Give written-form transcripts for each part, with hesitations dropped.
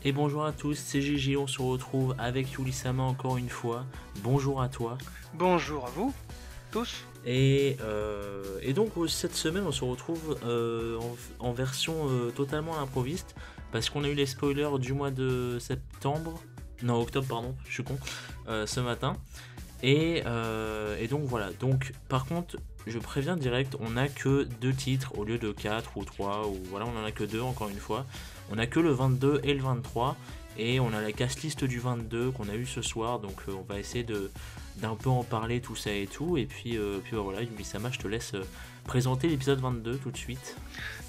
Et bonjour à tous, c'est Gigi, on se retrouve avec Yulisama encore une fois. Bonjour à toi. Bonjour à vous, tous. Et donc cette semaine on se retrouve en version totalement improviste parce qu'on a eu les spoilers du mois de septembre, non octobre pardon, je suis con, ce matin. Et donc voilà, donc par contre je préviens direct, on n'a que 2 titres au lieu de 4 ou 3, ou voilà, on en a que 2 encore une fois. On a que le 22 et le 23, et on a la cast list du 22 qu'on a eu ce soir, donc on va essayer d'un peu en parler tout ça et tout, et puis voilà, Yubi-sama, je te laisse présenter l'épisode 22 tout de suite.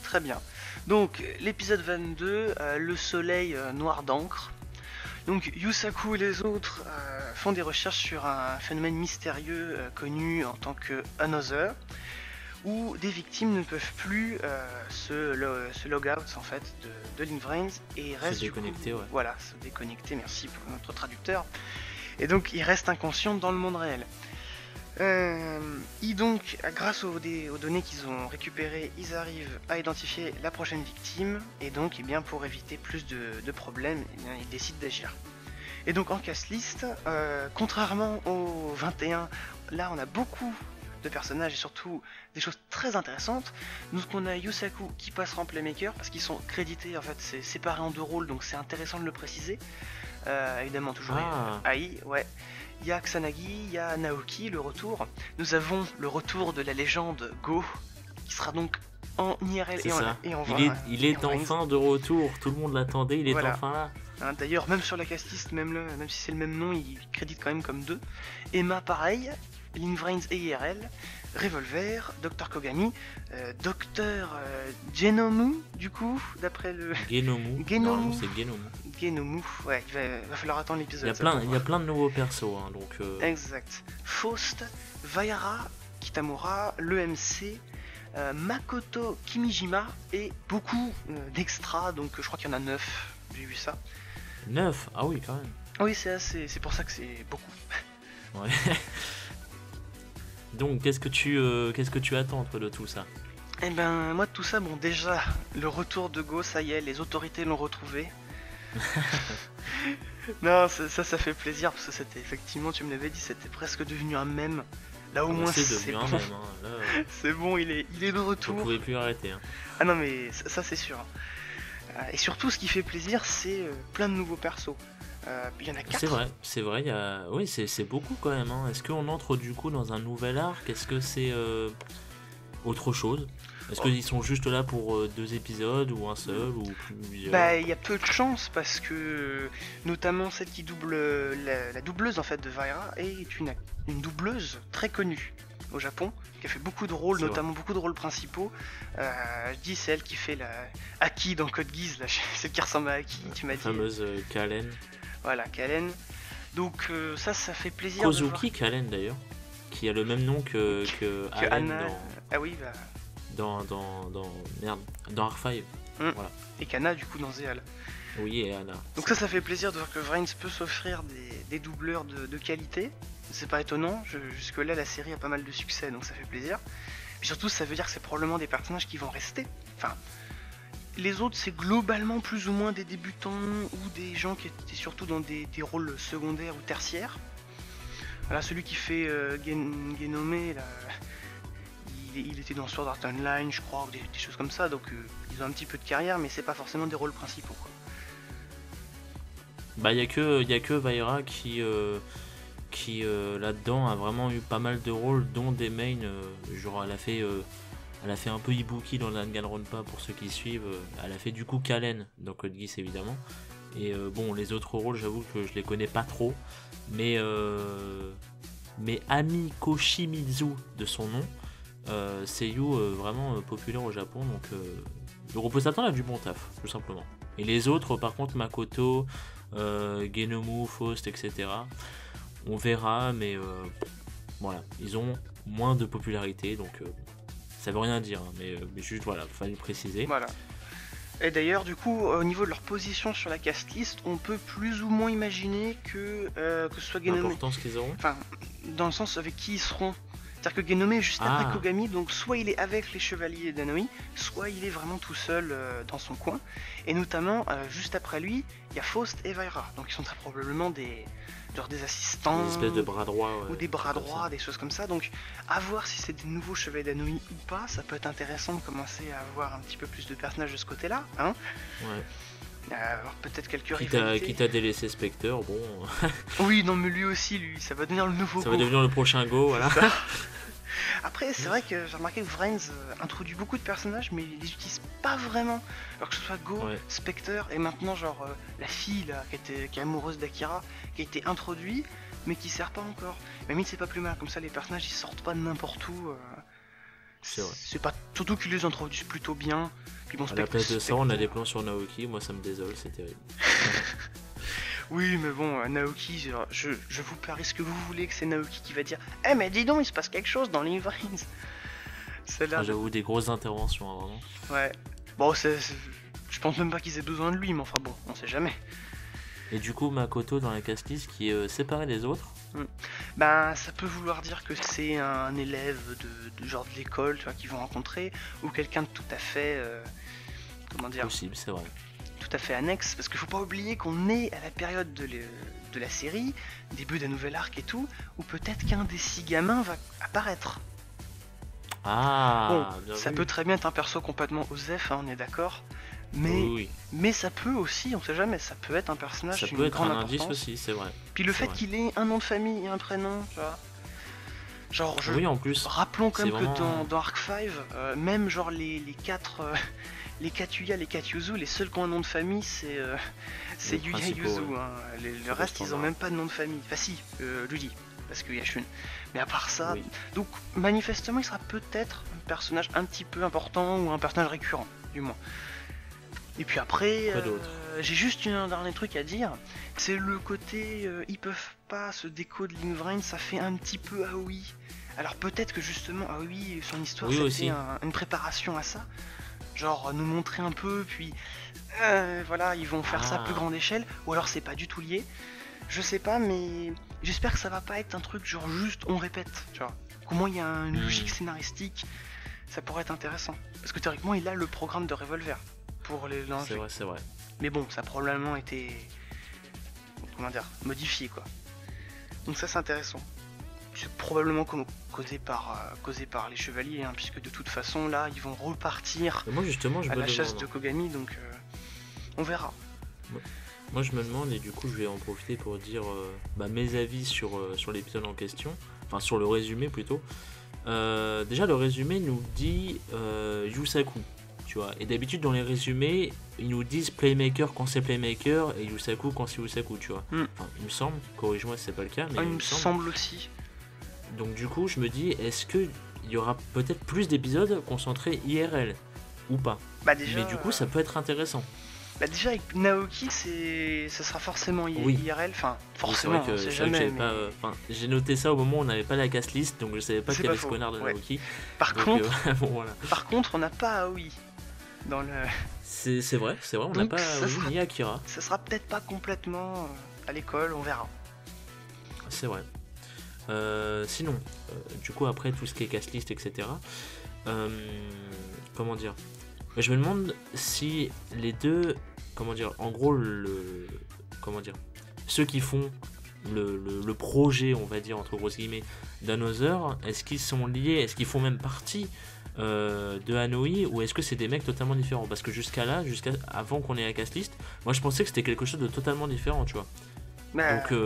Très bien. Donc, l'épisode 22, le soleil noir d'encre. Donc, Yusaku et les autres font des recherches sur un phénomène mystérieux connu en tant que Another, où des victimes ne peuvent plus se log out en fait de Linkbrains et restent Se déconnecter, ouais. Voilà, se déconnecter, merci pour notre traducteur. Et donc ils restent inconscients dans le monde réel. Donc, grâce aux données qu'ils ont récupérées, ils arrivent à identifier la prochaine victime, et donc pour éviter plus de problèmes, ils décident d'agir. Et donc en cast list, contrairement au 21, là on a beaucoup de personnages et surtout des choses très intéressantes. Donc on a Yusaku qui passera en playmaker parce qu'ils sont crédités, en fait c'est séparé en 2 rôles, donc c'est intéressant de le préciser. Évidemment toujours Ai, ouais. Il y a Kusanagi, il y a Naoki, le retour. Nous avons le retour de la légende Go, qui sera donc en IRL et en vrai. Il est enfin de retour, tout le monde l'attendait, il est enfin là. Hein, d'ailleurs, même sur la castiste, même si c'est le même nom, il crédite quand même comme 2. Emma, pareil, Linkbrains et IRL, Revolver, Dr Kogami, Dr Genomu, du coup, d'après le... Genomu, non, c'est Genomu. Genomu, ouais, il va falloir attendre l'épisode. Il y a plein de nouveaux persos, hein, donc... Exact. Faust, Vaira, Kitamura, l'EMC, Makoto Kimijima et beaucoup d'extras, donc je crois qu'il y en a 9, j'ai vu ça. 9? Ah oui, quand même. Oui, c'est assez, c'est pour ça que c'est beaucoup. Ouais. Donc, qu'est-ce que tu attends, toi, de tout ça? Eh ben, moi, de tout ça, bon, déjà, le retour de Go, ça y est, les autorités l'ont retrouvé. Non, ça fait plaisir, parce que c'était, effectivement, tu me l'avais dit, c'était presque devenu un mème. Là, au moins, c'est bon. Un mème, hein. Là, c'est bon, il est de retour. Vous pouvez plus arrêter, hein. Ah non, mais ça, c'est sûr. Et surtout, ce qui fait plaisir, c'est plein de nouveaux persos. Il y en a 4. C'est vrai, oui, c'est beaucoup quand même, hein. Est-ce qu'on entre du coup dans un nouvel arc? Est-ce que c'est autre chose? Est-ce qu'ils sont juste là pour 2 épisodes ou un seul ou plusieurs? Bah, il y a peu de chance parce que notamment celle qui double la doubleuse en fait de Vaira est une doubleuse très connue au Japon qui a fait beaucoup de rôles, notamment beaucoup de rôles principaux. Je dis c'est elle qui fait la Aki dans Code Geass, là, celle qui ressemble à Aki, tu m'as dit. La fameuse Kalen. Voilà, Kalen. Donc ça fait plaisir. Kozuki Kalen d'ailleurs, qui a le même nom que Anna. Ah oui, bah. Dans R5. Voilà. Et Kana du coup dans Zeal. Oui, et Anna. Donc ça fait plaisir de voir que Vrains peut s'offrir des doubleurs de qualité. C'est pas étonnant, jusque là la série a pas mal de succès, donc ça fait plaisir. Puis surtout ça veut dire que c'est probablement des personnages qui vont rester. Enfin, les autres c'est globalement plus ou moins des débutants ou des gens qui étaient surtout dans des rôles secondaires ou tertiaires. Voilà, celui qui fait Genome, là, il était dans Sword Art Online, je crois, ou des choses comme ça, donc ils ont un petit peu de carrière, mais c'est pas forcément des rôles principaux, quoi. Bah, y a que Vaira qui là-dedans a vraiment eu pas mal de rôles, dont des mains, genre elle a fait un peu Ibuki dans Danganronpa pour ceux qui suivent, elle a fait du coup Kalen dans Code Geass évidemment, et bon, les autres rôles j'avoue que je les connais pas trop, mais Ami Koshimizu de son nom, Seiyu vraiment populaire au Japon, donc on peut s'attendre à du bon taf tout simplement. Et les autres par contre, Makoto, Genomu, Faust, etc., on verra, mais voilà, ils ont moins de popularité, donc ça veut rien dire, hein, mais juste voilà, fallait le préciser. Voilà. Et d'ailleurs, du coup, au niveau de leur position sur la cast list, on peut plus ou moins imaginer que ce soit Genomu. L'importance qu'ils auront. Enfin, dans le sens avec qui ils seront. C'est-à-dire que Genome est juste après Ah, Kogami, donc soit il est avec les chevaliers d'Anoi, soit il est vraiment tout seul dans son coin. Et notamment, juste après lui, il y a Faust et Vaira, donc ils sont très probablement des assistants, des espèces de bras droits, ou des un bras truc comme droits, ça. des choses comme ça. Donc à voir si c'est des nouveaux chevaliers d'Anoi ou pas, ça peut être intéressant de commencer à avoir un petit peu plus de personnages de ce côté-là, hein. Ouais. Avoir peut-être quelques Quitte à, rivalités. quitte à délaisser Spectre, bon, Oui, non, mais lui, ça va devenir le nouveau ça va Go. devenir le prochain Go, voilà. C'est ça. Après, c'est vrai que j'ai remarqué que Vrains introduit beaucoup de personnages, mais il les utilise pas vraiment. Alors que ce soit Go, Ouais. Spectre, et maintenant, genre, la fille là, qui est amoureuse d'Akira, qui a été introduite, mais qui sert pas encore. Mais c'est pas plus mal, comme ça, les personnages ils sortent pas de n'importe où. C'est vrai. C'est pas. Surtout qu'ils les introduisent plutôt bien. Puis bon, À la place de ça, on a des plans sur Naoki, moi ça me désole, c'est terrible. Oui, mais bon, Naoki, je vous parie ce que vous voulez que c'est Naoki qui va dire Eh, mais dis donc, il se passe quelque chose dans les Vrains. C'est là. Enfin, j'avoue, des grosses interventions, hein, vraiment. Ouais. Bon, je pense même pas qu'ils aient besoin de lui, mais enfin bon, on sait jamais. Et du coup, Makoto dans la castlist qui est séparé des autres. Ben, ça peut vouloir dire que c'est un élève de genre de l'école, tu vois, qu'ils vont rencontrer, ou quelqu'un de tout à fait, comment dire, Possible, c'est vrai. tout à fait annexe, parce qu'il faut pas oublier qu'on est à la période de la série, début d'un nouvel arc et tout, où peut-être qu'un des 6 gamins va apparaître. Ah, Bon, bien ça vu. peut très bien être un perso complètement osef, hein, on est d'accord, mais, Oui, oui. mais ça peut aussi, on sait jamais, ça peut être un personnage Ça d'une peut être grande un indice importance. aussi, c'est vrai. Puis le C'est fait vrai. qu'il ait un nom de famille et un prénom, tu vois. Genre, Oui, en plus. rappelons quand c'est même vraiment- que dans Arc 5, même genre les 4 les 4 Yuya, les 4 Yuzu, les seuls qui ont un nom de famille c'est Les Yuya principaux, Yuzu. ouais. Hein. Le C'est reste le ils ont standard. même pas de nom de famille. Enfin si, Ludi, parce qu'il y a Shun. Mais à part ça, Oui. donc manifestement il sera peut-être un personnage un petit peu important ou un personnage récurrent, du moins. Et puis après, Quoi d'autre j'ai juste un dernier truc à dire, c'est le côté ils peuvent pas se déco de Lingvrain, ça fait un petit peu Aoi. Alors peut-être que justement Aoi, son histoire Oui, c'était aussi. une préparation à ça, genre nous montrer un peu, puis voilà, ils vont faire ça à plus Ah. grande échelle, ou alors c'est pas du tout lié, je sais pas, mais j'espère que ça va pas être un truc genre juste on répète, tu vois. Comment il y a une logique scénaristique, ça pourrait être intéressant. Parce que théoriquement il a le programme de Revolver pour les C'est lancer. vrai, c'est vrai. Mais bon, ça a probablement été, comment dire, modifié quoi. Donc ça c'est intéressant. C'est probablement causé par les chevaliers, hein, puisque de toute façon là ils vont repartir Et moi, justement, je à me la chasse demande. de Kogami, donc on verra. Moi, je me demande, et du coup, je vais en profiter pour dire mes avis sur l'épisode en question. Enfin, sur le résumé plutôt. Déjà, le résumé nous dit Yusaku. Tu vois. Et d'habitude, dans les résumés, ils nous disent Playmaker quand c'est Playmaker et Yusaku quand c'est Yusaku, tu vois. Enfin, il me semble, corrige-moi si c'est pas le cas, mais Ah, il il me semble aussi. Donc du coup, je me dis, est-ce qu'il y aura peut-être plus d'épisodes concentrés IRL ou pas? Bah déjà, Mais du coup, ça peut être intéressant. bah déjà avec Naoki, ça sera forcément Oui. IRL, enfin Oui, c'est forcément, vrai que, on sait c'est vrai que jamais. j'avais pas, enfin, j'ai noté ça au moment où on n'avait pas la cast list, donc je savais pas C'est qu'il y pas avait ce faux, connard de ouais. Naoki. Par Donc, contre, bon, voilà. par contre, on n'a pas Aoi dans le. C'est vrai, on n'a Donc, pas ça oui, sera- ni Akira, Ça sera peut-être pas complètement à l'école, on verra. c'est vrai. Sinon, du coup, après tout ce qui est cast list, etc., comment dire? Je me demande si les deux, comment dire, en gros, comment dire, ceux qui font le projet, on va dire, entre grosses guillemets, d'Another, est-ce qu'ils sont liés, est-ce qu'ils font même partie de Hanoi, ou est-ce que c'est des mecs totalement différents? Parce que jusqu'à avant qu'on ait la cast list, moi je pensais que c'était quelque chose de totalement différent, tu vois. Bah, Donc,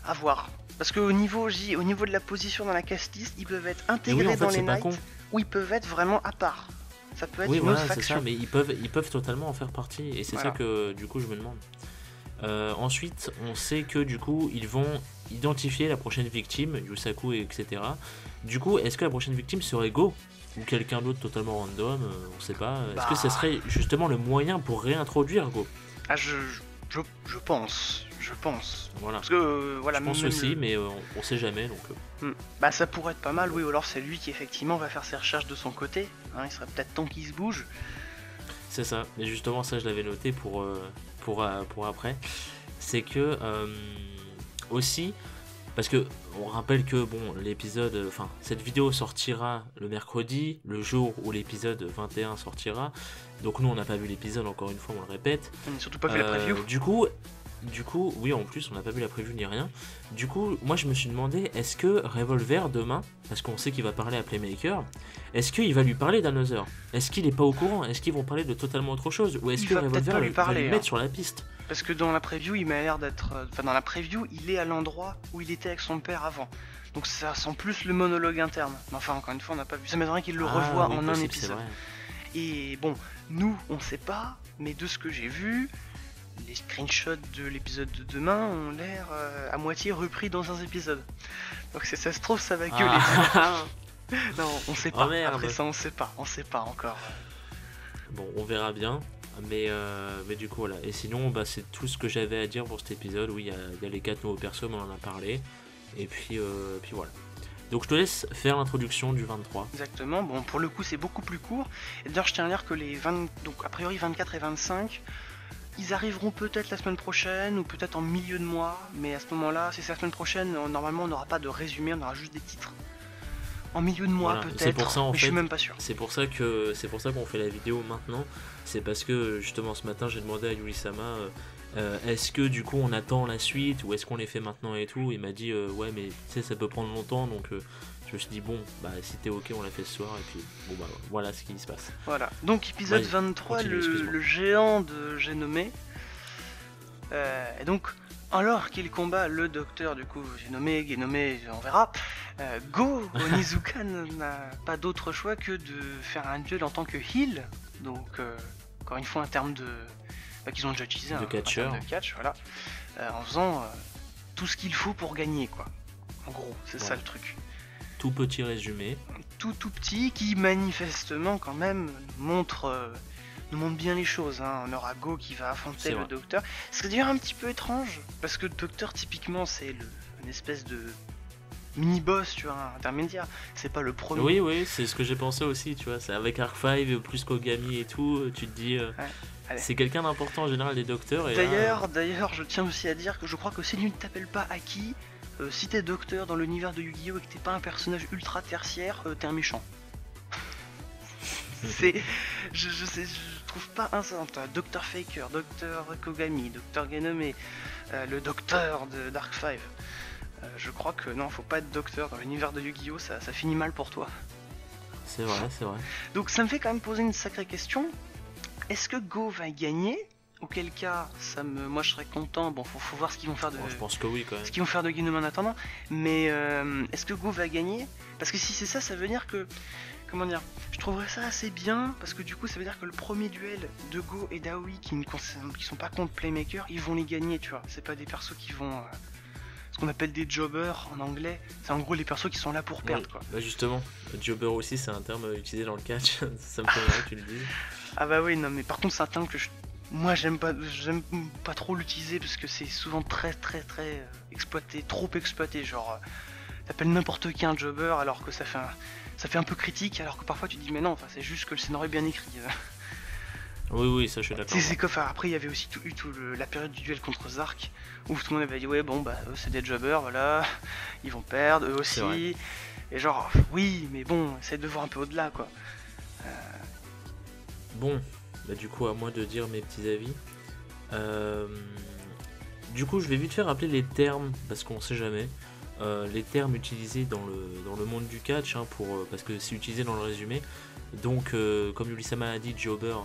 à voir. Parce qu'au niveau, au niveau de la position dans la cast list, ils peuvent être mais intégrés oui, en fait, dans les c'est pas nights, con. ou ils peuvent être vraiment à part. Ça peut être Oui, une voilà, autre c'est faction. ça, mais ils peuvent totalement en faire partie, et c'est Voilà. ça que du coup je me demande. Ensuite, on sait que du coup ils vont identifier la prochaine victime, Yusaku, etc. Du coup, est-ce que la prochaine victime serait Go ou quelqu'un d'autre totalement random, on sait pas. Est-ce que ça serait justement le moyen pour réintroduire Go? Ah, je pense. Je pense. Voilà. Parce que, voilà, Je pense même aussi, mais on sait jamais, donc. Bah, ça pourrait être pas mal, oui, ou alors c'est lui qui effectivement va faire ses recherches de son côté. Hein, il serait peut-être temps qu'il se bouge. C'est ça. Mais justement, ça, je l'avais noté pour après. C'est que aussi, Parce que on rappelle que bon, l'épisode, enfin cette vidéo sortira le mercredi, le jour où l'épisode 21 sortira. Donc nous on n'a pas vu l'épisode, encore une fois on le répète. On n'a surtout pas vu la preview. Du coup, oui, en plus, on n'a pas vu la preview ni rien. Du coup, moi, je me suis demandé, est-ce que Revolver, demain, parce qu'on sait qu'il va parler à Playmaker, est-ce qu'il va lui parler d'Another? Est-ce qu'il est pas au courant? Est-ce qu'ils vont parler de totalement autre chose? Ou est-ce que Revolver va lui mettre sur la piste? Parce que dans la preview, il m'a l'air d'être... Enfin, dans la preview, il est à l'endroit où il était avec son père avant. Donc ça sent plus le monologue interne. Mais enfin, encore une fois, on n'a pas vu. Ça m'étonnerait qu'il le revoie en un épisode. Et bon, nous, on sait pas, mais de ce que j'ai vu... Les screenshots de l'épisode de demain ont l'air à moitié repris dans un épisode. Donc si ça se trouve, ça va gueuler. Non, on sait pas. Après ça, on sait pas encore. Bon, on verra bien. Mais du coup, voilà. Et sinon, bah, c'est tout ce que j'avais à dire pour cet épisode. Oui, il y a les 4 nouveaux persos, mais on en a parlé. Et puis voilà. Donc je te laisse faire l'introduction du 23. Exactement. Bon, pour le coup, c'est beaucoup plus court. Et d'ailleurs, je tiens à dire que les 20... Donc, a priori, 24 et 25... Ils arriveront peut-être la semaine prochaine ou peut-être en milieu de mois, mais à ce moment-là, si c'est la semaine prochaine, normalement on n'aura pas de résumé, on aura juste des titres. En milieu de mois peut-être, c'est pour ça, mais je suis même pas sûr. C'est pour ça qu'on fait la vidéo maintenant, c'est parce que justement ce matin j'ai demandé à Yuri-sama est-ce que du coup on attend la suite ou est-ce qu'on les fait maintenant et tout. Il m'a dit ouais mais tu sais ça peut prendre longtemps donc... Je me suis dit, bon, bah si t'es ok, on l'a fait ce soir, et puis bon, bah voilà ce qui se passe. Voilà, donc épisode 23, le géant de Génomé. Et donc, alors qu'il combat le docteur, du coup, Génomé, on verra, Go Onizuka n'a pas d'autre choix que de faire un duel en tant que heal. Donc, encore une fois, un terme de. Qu'ils ont déjà utilisé, de catcheur. De catch, voilà. En faisant tout ce qu'il faut pour gagner, quoi. En gros, c'est ça le truc. Tout petit résumé. Tout petit qui manifestement quand même nous montre bien les choses. Hein. On aura Go qui va affronter le docteur. Ce qui est d'ailleurs un petit peu étrange parce que le docteur typiquement c'est une espèce de mini-boss, tu vois, intermédiaire. C'est pas le premier. Oui, c'est ce que j'ai pensé aussi, tu vois. C'est avec Arc 5 plus Kogami et tout, tu te dis... c'est quelqu'un d'important en général des docteurs. D'ailleurs, je tiens aussi à dire que je crois que si tu ne t'appelles pas Aki... si t'es docteur dans l'univers de Yu-Gi-Oh et que t'es pas un personnage ultra tertiaire, t'es un méchant. Je trouve pas un seul. Docteur Faker, Docteur Kogami, Docteur Génomé, le docteur de Dark 5. Je crois que non, faut pas être docteur dans l'univers de Yu-Gi-Oh, ça finit mal pour toi. C'est vrai. Donc ça me fait quand même poser une sacrée question. Est-ce que Go va gagner? Auquel cas, moi je serais content. Bon, faut voir ce qu'ils vont faire de. Bon, je pense que oui quand même. Ce qu'ils vont faire de Génomé en attendant. Mais est-ce que Go va gagner? Parce que si c'est ça, ça veut dire que. Comment dire? Je trouverais ça assez bien. Parce que du coup, ça veut dire que le premier duel de Go et d'Aoi qui sont pas contre Playmaker, ils vont les gagner, tu vois. C'est pas des persos qui vont. Ce qu'on appelle des jobbers en anglais. C'est en gros les persos qui sont là pour perdre, quoi. Bah justement, jobber aussi, c'est un terme utilisé dans le catch. Ça me fait marrer que tu le dises. Ah bah oui, non, mais par contre, c'est un terme que moi j'aime pas trop l'utiliser parce que c'est souvent très exploité, trop exploité, genre t'appelles n'importe qui un jobber alors que ça fait un peu critique, alors que parfois tu dis mais non, enfin c'est juste que le scénario est bien écrit. Oui, ça je suis d'accord. C'est comme après il y avait aussi la période du duel contre Zark où tout le monde avait dit ouais bon bah eux c'est des jobbers, voilà, ils vont perdre, eux aussi, et genre oui mais bon, essaye de voir un peu au-delà quoi. Bon. Bah, du coup, à moi de dire mes petits avis. Du coup, je vais vite faire rappeler les termes, parce qu'on sait jamais. Les termes utilisés dans le monde du catch, hein, parce que c'est utilisé dans le résumé. Donc, comme Yuri-sama a dit, jobber,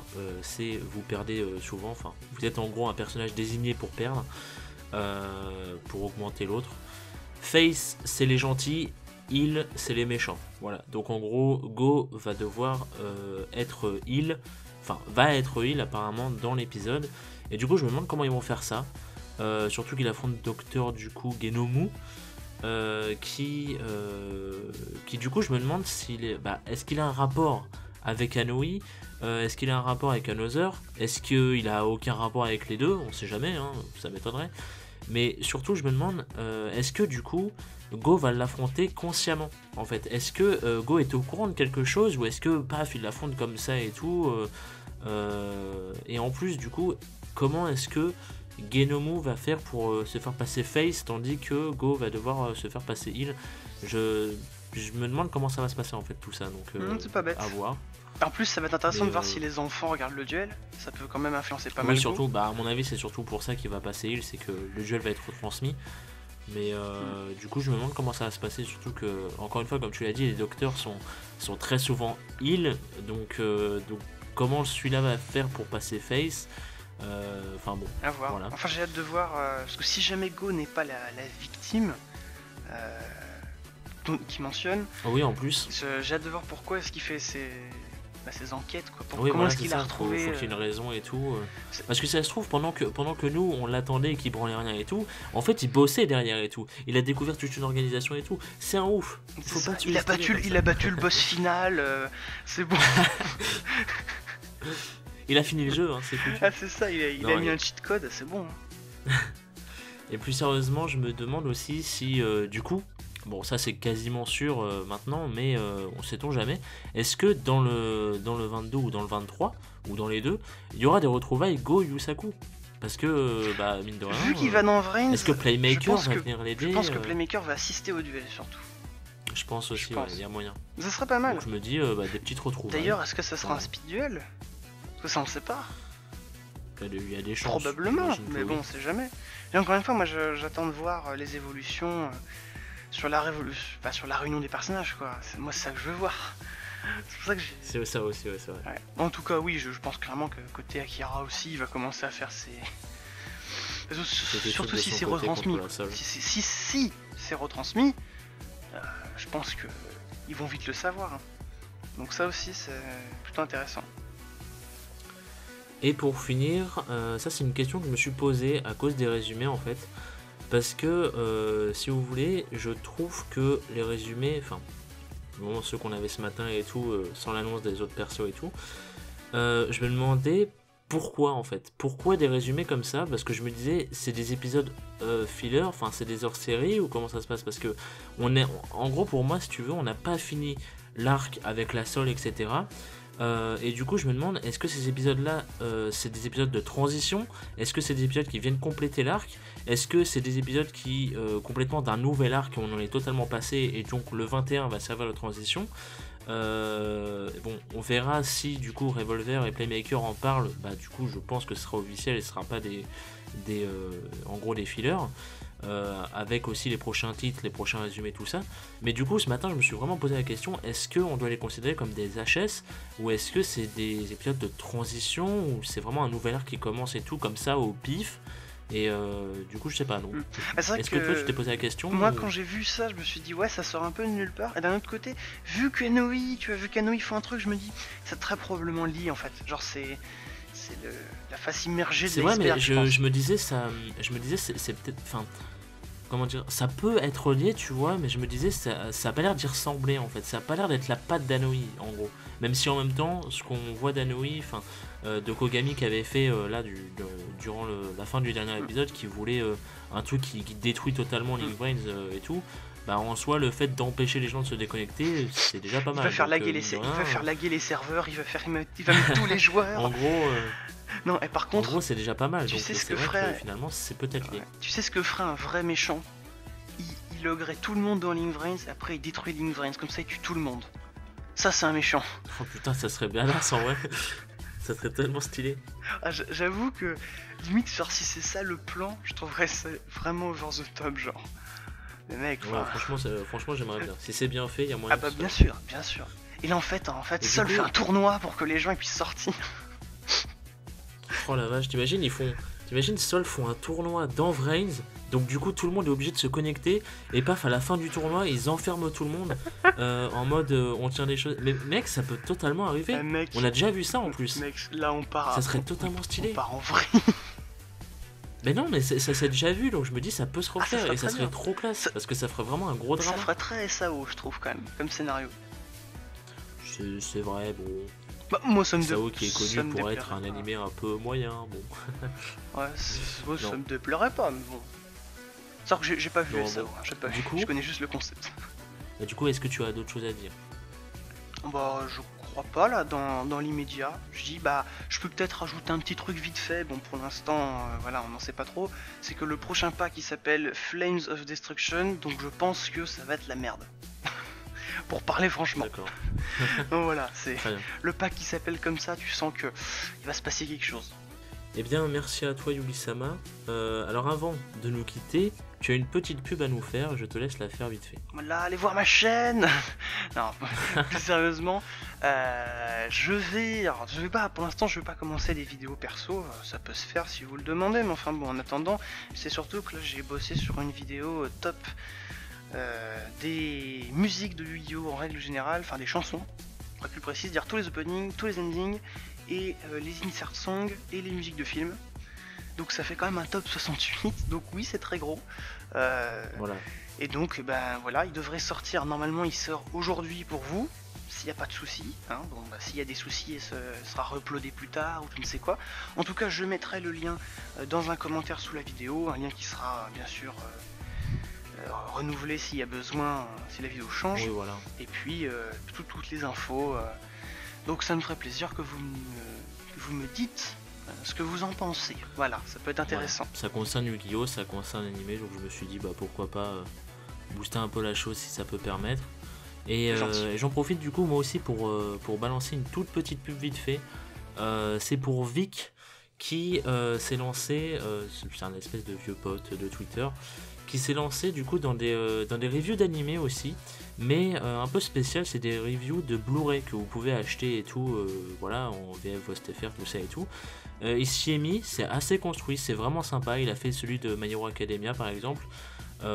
c'est vous perdez souvent. Enfin, vous êtes en gros un personnage désigné pour perdre, pour augmenter l'autre. Face, c'est les gentils. Heal, c'est les méchants. Voilà. Donc, en gros, Go va devoir être heal. Enfin, va être heal apparemment dans l'épisode. Et du coup, je me demande comment ils vont faire ça. Surtout qu'il affronte Docteur du coup Genomu. Qui du coup, je me demande est-ce qu'il a un rapport avec Anoi, est-ce qu'il a un rapport avec Another, est-ce qu'il a aucun rapport avec les deux, on sait jamais, hein, ça m'étonnerait. Mais surtout, je me demande, est-ce que du coup, Go va l'affronter consciemment, en fait. Est-ce que Go est au courant de quelque chose, ou est-ce que, paf, il l'affronte comme ça et tout et en plus, du coup, comment est-ce que Genomu va faire pour se faire passer face, tandis que Go va devoir se faire passer heal. Je me demande comment ça va se passer en fait tout ça, donc c'est pas bête. à voir. En plus, ça va être intéressant Mais, de voir si les enfants regardent le duel. Ça peut quand même influencer pas Oui, mal. surtout, bah, à mon avis, c'est surtout pour ça qu'il va passer heal, c'est que le duel va être retransmis. Mais du coup, je me demande comment ça va se passer, surtout que, encore une fois, comme tu l'as dit, les docteurs sont très souvent heal, donc comment celui-là va faire pour passer face. Enfin bon, À voir. voilà. Enfin, j'ai hâte de voir, parce que si jamais Go n'est pas la victime qui mentionne, Oh oui, en plus. j'ai hâte de voir pourquoi est-ce qu'il fait ses enquêtes, quoi. Oui, Comment voilà, est-ce qu'il a ça, retrouvé. faut qu'il y ait une raison et tout. C'est- Parce que ça se trouve, pendant que nous, on l'attendait et qu'il branlait rien et tout, en fait, il bossait derrière et tout. Il a découvert toute une organisation et tout. C'est un ouf. c'est Faut ça, pas il a battu le boss final, c'est bon. Il a fini le jeu, hein, c'est foutu. Ah, c'est ça, il a Non, mis un cheat code, c'est bon. Et plus sérieusement, je me demande aussi si, du coup, bon, ça c'est quasiment sûr maintenant, mais on sait-on jamais, est-ce que dans le 22 ou dans le 23, ou dans les deux, il y aura des retrouvailles Go Yusaku? Parce que, bah, mine de rien, Vu qu'il va dans Vrains, est-ce que Playmaker je pense va que- venir l'aider? je pense que Playmaker va assister au duel surtout. Je pense aussi, je pense. il y a moyen. Ça serait pas mal. Donc je me dis, bah, des petites retrouvailles. D'ailleurs, est-ce que ça sera un Ouais. speed duel? Parce que ça on sait pas. Il y a des chances. Probablement, j'imagine que mais oui. bon, on sait jamais. Et encore une fois, moi j'attends de voir les évolutions sur la sur la réunion des personnages, quoi. Moi, c'est ça que je veux voir. C'est pour ça que j'ai. C'est ça aussi, ouais, c'est vrai. Ouais. En tout cas, oui, je pense clairement que côté Akira aussi, il va commencer à faire ses. Surtout de si son c'est côté retransmis. contre la salle. Si c'est retransmis, je pense que ils vont vite le savoir. Hein. Donc ça aussi, c'est plutôt intéressant. Et pour finir, ça c'est une question que je me suis posée à cause des résumés en fait. Parce que si vous voulez, je trouve que les résumés, enfin, bon, ceux qu'on avait ce matin et tout, sans l'annonce des autres persos et tout, je me demandais pourquoi en fait. Pourquoi des résumés comme ça? Parce que je me disais, c'est des épisodes filler, enfin c'est des hors-série ou comment ça se passe? Parce que en gros pour moi, si tu veux, on n'a pas fini l'arc avec la Sol, etc. Et du coup, je me demande, est-ce que ces épisodes-là, c'est des épisodes de transition? Est-ce que c'est des épisodes qui viennent compléter l'arc? Est-ce que c'est des épisodes qui, complètement d'un nouvel arc, on en est totalement passé, et donc le 21 va servir de transition? Bon, on verra si du coup Revolver et Playmaker en parlent. Bah, du coup, je pense que ce sera officiel et ce sera pas en gros des fillers. Avec aussi les prochains titres, les prochains résumés, tout ça. Mais du coup, ce matin, je me suis vraiment posé la question, est-ce qu'on doit les considérer comme des HS ou est-ce que c'est des épisodes de transition ou c'est vraiment un nouvel arc qui commence et tout comme ça au pif? Et du coup, je sais pas, non. Ah, c'est vrai Est-ce que toi, tu t'es posé la question Moi, ou- quand j'ai vu ça, je me suis dit, ouais, ça sort un peu de nulle part. Et d'un autre côté, vu qu'Anoï, font un truc, je me dis, c'est très probablement lié en fait. Genre, c'est la face immergée de C'est vrai, mais l'iceberg, je me disais, c'est peut-être. Enfin, comment dire? Ça peut être lié, tu vois, mais je me disais, ça a pas l'air d'y ressembler en fait. Ça a pas l'air d'être la patte d'Anoï, en gros. Même si en même temps, ce qu'on voit d'Anoï, enfin, de Kogami qui avait fait là, durant la fin du dernier épisode, qui voulait un truc qui détruit totalement Link Brains et tout. Bah en soi, le fait d'empêcher les gens de se déconnecter, c'est déjà pas Il mal. va faire Donc, laguer mine de il va rien, faire laguer les serveurs, il va mettre tous les joueurs. En gros, Non, et par contre, c'est déjà pas mal. tu Donc sais ce c'est que vrai ferait- que finalement, c'est peut-être lié. ouais, tu sais ce que ferait un vrai méchant? Il loguerait tout le monde dans Link Vrains, après il détruit Link Vrains, comme ça il tue tout le monde. Ça, c'est un méchant. Oh putain, ça serait bien là, en vrai. Ça serait tellement stylé. Ah, j'avoue que, limite, genre, si c'est ça le plan, je trouverais ça vraiment over the top, genre. Le mec, Ouais, enfin, franchement, j'aimerais bien. Si c'est bien fait, il y a moyen. ah bah que bien ce sûr, bien sûr. Et là, en fait, Et du Sol coup- fait un tournoi pour que les gens ils puissent sortir. soit- Oh la vache, t'imagines Sol font un tournoi dans Vrains, donc du coup tout le monde est obligé de se connecter, et paf, à la fin du tournoi, ils enferment tout le monde en mode on tient des choses. Mais mec, ça peut totalement arriver. Mec, On a déjà vu ça en plus. mec, là on part. Ça serait totalement stylé. On part en vrai. Mais non, mais ça s'est déjà vu, donc je me dis ça peut se ça refaire serait et ça très serait bien. trop classe, parce que ça ferait vraiment un gros Ça drama. ferait très SAO, je trouve, quand même, comme scénario. C'est vrai, bon. Bah, moi, ça me Sao qui est ça connu me pour déplairait être un pas. animé un peu moyen, bon. Ouais, moi, ça Non. me déplairait pas, mais bon. C'est que j'ai pas vu Non, SAO, bon. hein, j'ai pas Du vu, coup- je connais juste le concept. Bah, du coup, est-ce que tu as d'autres choses à dire? Bah, je crois pas là dans l'immédiat. Je dis bah je peux peut-être rajouter un petit truc vite fait. Bon pour l'instant voilà on n'en sait pas trop. C'est que le prochain pack il s'appelle Flames of Destruction, donc je pense que ça va être la merde. Pour parler franchement. D'accord. Donc voilà, c'est Très bien. le pack qui s'appelle comme ça, tu sens que il va se passer quelque chose. Eh bien, merci à toi, Yubi-sama. Alors, avant de nous quitter, tu as une petite pub à nous faire. Je te laisse la faire vite fait. Voilà, allez voir ma chaîne. Non, plus sérieusement, je vais pas, pour l'instant, je vais pas commencer des vidéos perso. Ça peut se faire si vous le demandez, mais enfin bon, en attendant, c'est surtout que là, j'ai bossé sur une vidéo top des musiques de Yu-Gi-Oh en règle générale, enfin des chansons, pour être plus précis, dire tous les openings, tous les endings et les insert songs et les musiques de films. Donc ça fait quand même un top 68, donc oui c'est très gros. Voilà. Et donc ben voilà, il devrait sortir, normalement il sort aujourd'hui pour vous, s'il n'y a pas de soucis. Hein. Bon, bah, s'il y a des soucis, il sera re-uploadé plus tard ou je ne sais quoi. En tout cas je mettrai le lien dans un commentaire sous la vidéo, un lien qui sera bien sûr renouvelé s'il y a besoin, si la vidéo change. Oui, voilà. Et puis toutes les infos. Donc ça me ferait plaisir que vous me dites ce que vous en pensez. Voilà, ça peut être intéressant. Voilà. Ça concerne Yu-Gi-Oh, ça concerne l'animé, donc je me suis dit bah pourquoi pas booster un peu la chose si ça peut permettre. Et j'en profite du coup moi aussi pour balancer une toute petite pub vite fait. C'est pour Vic qui s'est lancé, c'est un espèce de vieux pote de Twitter, qui s'est lancé du coup dans des reviews d'animé aussi, mais un peu spécial, c'est des reviews de Blu-ray que vous pouvez acheter et tout, voilà, en VF, VostFR, tout ça et tout. Il s'y est mis, c'est assez construit, c'est vraiment sympa, il a fait celui de My Hero Academia par exemple,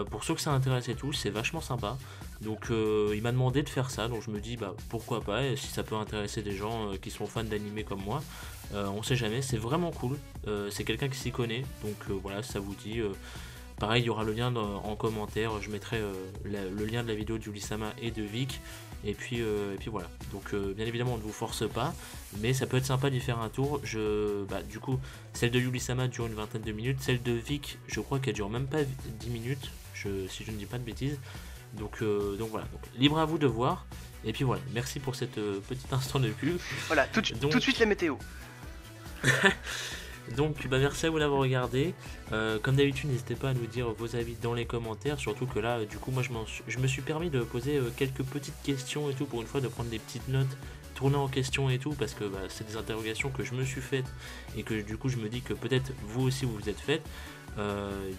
pour ceux que ça intéresse et tout, c'est vachement sympa. Donc il m'a demandé de faire ça, donc je me dis bah pourquoi pas, et si ça peut intéresser des gens qui sont fans d'animé comme moi, on sait jamais, c'est vraiment cool, c'est quelqu'un qui s'y connaît, donc voilà, ça vous dit... Pareil, il y aura le lien en commentaire, je mettrai le lien de la vidéo de Yubi-sama et de Vic, et puis voilà. Donc bien évidemment on ne vous force pas, mais ça peut être sympa d'y faire un tour. Du coup, celle de Yubi-sama dure une vingtaine de minutes, celle de Vic, je crois qu'elle dure même pas 10 minutes, si je ne dis pas de bêtises. Donc voilà, donc, libre à vous de voir, et puis voilà, merci pour cette petite instant de pub. Voilà, tout de suite la météo. Donc merci à vous d'avoir regardé, comme d'habitude n'hésitez pas à nous dire vos avis dans les commentaires, surtout que là du coup moi je me suis permis de poser quelques petites questions et tout, pour une fois de prendre des petites notes tourner en question et tout, parce que c'est des interrogations que je me suis faites et que du coup je me dis que peut-être vous aussi vous vous êtes faites,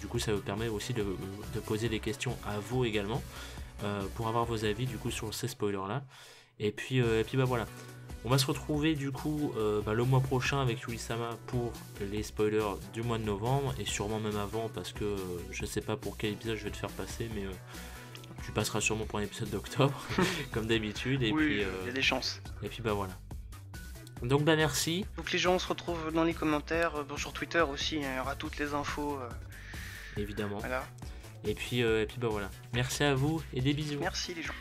du coup ça vous permet aussi de poser des questions à vous également, pour avoir vos avis du coup sur ces spoilers là, et puis voilà. On va se retrouver du coup le mois prochain avec Yubi-sama pour les spoilers du mois de novembre, et sûrement même avant, parce que je sais pas pour quel épisode je vais te faire passer, mais tu passeras sûrement pour un épisode d'octobre comme d'habitude, et oui, puis il y a des chances. Et puis voilà. Donc merci. Donc les gens on se retrouvent dans les commentaires, sur Twitter aussi, il y aura toutes les infos. Évidemment. Voilà. Et puis voilà. Merci à vous et des bisous. Merci les gens.